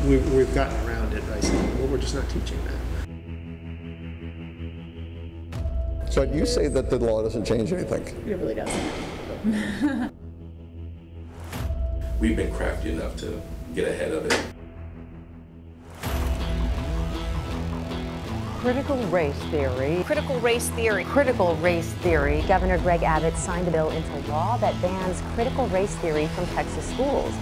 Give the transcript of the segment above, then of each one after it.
We've gotten around it by saying, well, we're just not teaching that. So you say that the law doesn't change anything? It really doesn't. We've been crafty enough to get ahead of it. Critical race theory. Critical race theory. Critical race theory. Governor Greg Abbott signed a bill into law that bans critical race theory from Texas schools.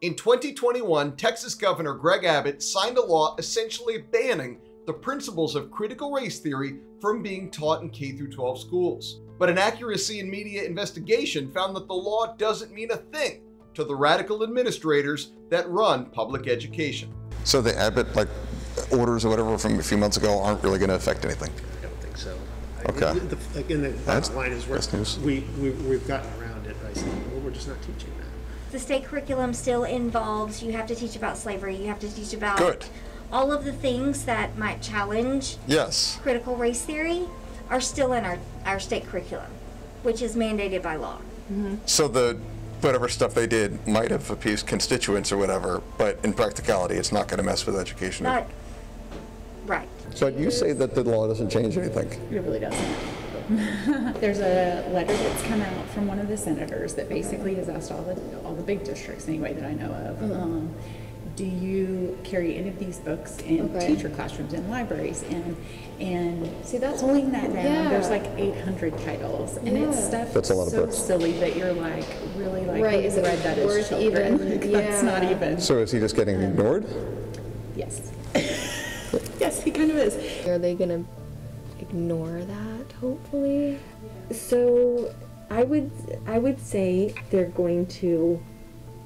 In 2021, Texas Governor Greg Abbott signed a law essentially banning the principles of critical race theory from being taught in K-12 schools. But an accuracy in media investigation found that the law doesn't mean a thing to the radical administrators that run public education. So the Abbott orders or whatever from a few months ago aren't really going to affect anything? I don't think so. Okay. The bottom line is we've gotten around it by saying, well, we're just not teaching that. The state curriculum still involves, you have to teach about slavery, you have to teach about Good. all of the things that might challenge Yes. critical race theory are still in our state curriculum, which is mandated by law. Mm-hmm. So the whatever stuff they did might have appeased constituents or whatever, but in practicality, it's not going to mess with education. Not right. So you say that the law doesn't change anything? It really doesn't. There's a letter that's come out from one of the senators that basically has asked all the big districts, anyway, that I know of, do you carry any of these books in teacher classrooms and libraries? And see, that's pulling that down. There's like 800 titles, and it's stuff that's a lot of so books. Silly that you're like, really, like, right? Is it read that as children? even? That's not even. So is he just getting ignored? Yes. Yes, he kind of is. Are they gonna ignore that? Hopefully. So I would say they're going to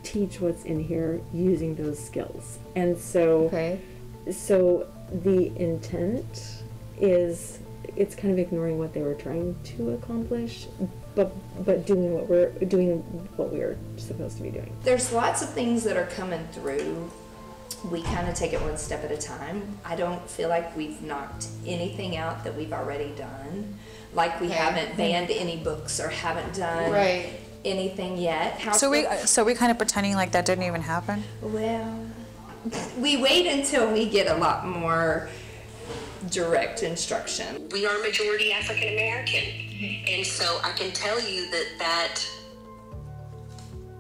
teach what's in here using those skills, and so so the intent is it's kind of ignoring what they were trying to accomplish, but doing what we're supposed to be doing. There's lots of things that are coming through. We kind of take it one step at a time. I don't feel like we've knocked anything out that we've already done. Like we haven't banned any books or haven't done anything yet. So we kind of pretending like that didn't even happen? Well, we wait until we get a lot more direct instruction. We are majority African American, and so I can tell you that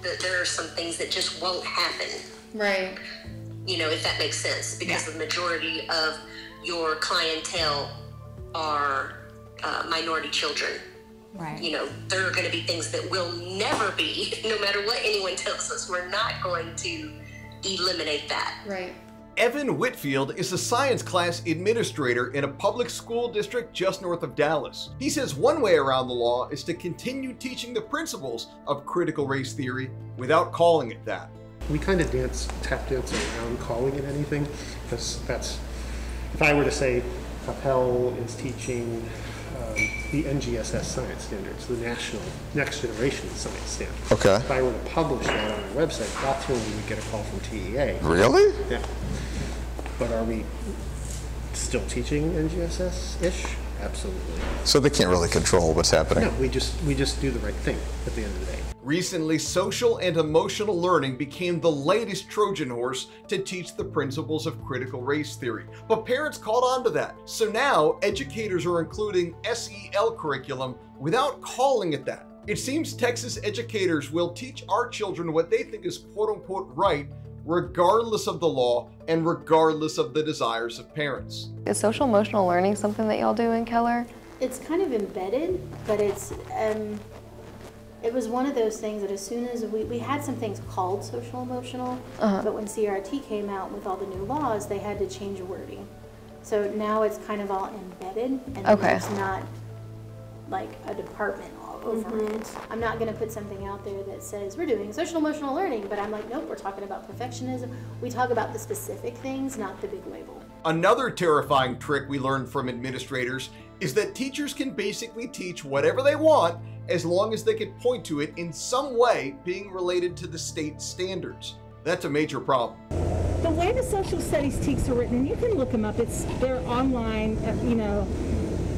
there are some things that just won't happen. Right. You know, if that makes sense, because the majority of your clientele are minority children. Right. You know, there are going to be things that will never be, no matter what anyone tells us. We're not going to eliminate that. Right. Evan Whitfield is a science class administrator in a public school district just north of Dallas. He says one way around the law is to continue teaching the principles of critical race theory without calling it that. We kind of tap dance around calling it anything, because that's, if I were to say Capel is teaching the NGSS science standards, the National Next Generation Science Standards. Okay. If I were to publish that on our website, that's when we would get a call from TEA. Really? Yeah. But are we still teaching NGSS-ish? Absolutely. So they can't really control what's happening? No, we just do the right thing at the end of the day. Recently, social and emotional learning became the latest Trojan horse to teach the principles of critical race theory. But parents caught on to that. So now, educators are including SEL curriculum without calling it that. It seems Texas educators will teach our children what they think is quote-unquote right, regardless of the law and regardless of the desires of parents. Is social emotional learning something that y'all do in Keller? It's kind of embedded, but it's it was one of those things that as soon as we had some things called social emotional, but when CRT came out with all the new laws, they had to change wording. So now it's kind of all embedded, and it's not like a department all over it. I'm not going to put something out there that says we're doing social emotional learning, but I'm like, nope, we're talking about perfectionism. We talk about the specific things, not the big label. Another terrifying trick we learned from administrators is that teachers can basically teach whatever they want as long as they can point to it in some way being related to the state standards. That's a major problem. The way the social studies texts are written, and you can look them up, they're online, you know,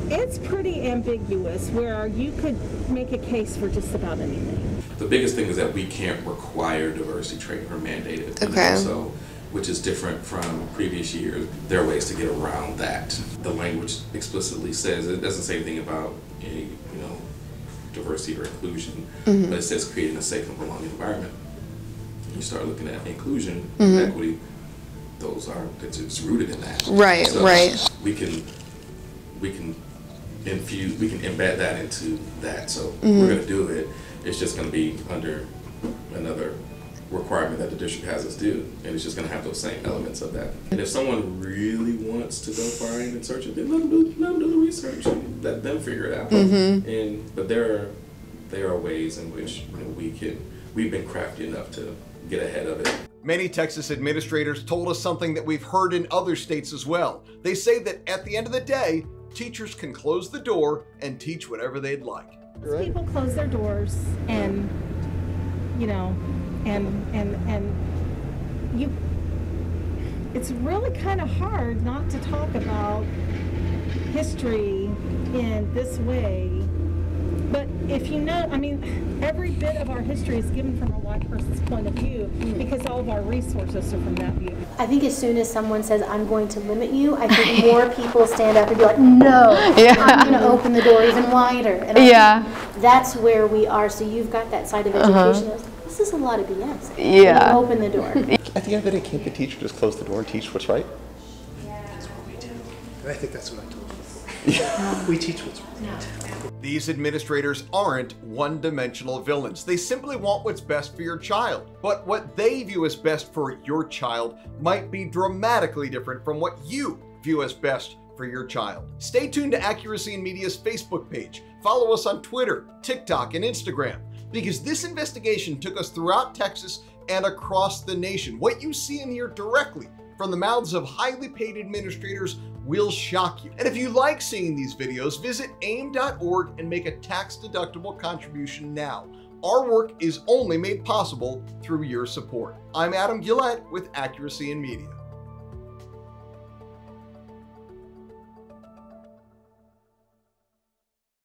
it's pretty ambiguous where you could make a case for just about anything. The biggest thing is that we can't require diversity training or mandate it. Okay. So, which is different from previous years. There are ways to get around that. The language explicitly says, it doesn't say anything about any, diversity or inclusion, but it says creating a safe and belonging environment. You start looking at inclusion, equity, it's rooted in that. Right, so right. We can embed that into that. So we're going to do it. It's just going to be under another requirement that the district has us do, and it's just going to have those same elements of that. And if someone really wants to go find and search it, then let them do the research and let them figure it out. But there are ways in which we've been crafty enough to get ahead of it. Many Texas administrators told us something that we've heard in other states as well. They say that at the end of the day, teachers can close the door and teach whatever they'd like. People close their doors and, it's really kind of hard not to talk about history in this way. But if every bit of our history is given from a white person's point of view because all of our resources are from that view. I think as soon as someone says, I'm going to limit you, I think more people stand up and be like, no, I'm going to open the door even wider. And I think that's where we are. So you've got that side of education. This is a lot of BS. Yeah. Open the door. At the end of the day, can't the teacher just close the door and teach what's right? That's what we do. And I think that's what I told you before. We teach what's right. These administrators aren't one-dimensional villains. They simply want what's best for your child. But what they view as best for your child might be dramatically different from what you view as best for your child. Stay tuned to Accuracy in Media's Facebook page. Follow us on Twitter, TikTok, and Instagram, because this investigation took us throughout Texas and across the nation. What you see and hear directly from the mouths of highly paid administrators will shock you. And if you like seeing these videos, visit aim.org and make a tax-deductible contribution now. Our work is only made possible through your support. I'm Adam Gillette with Accuracy in Media.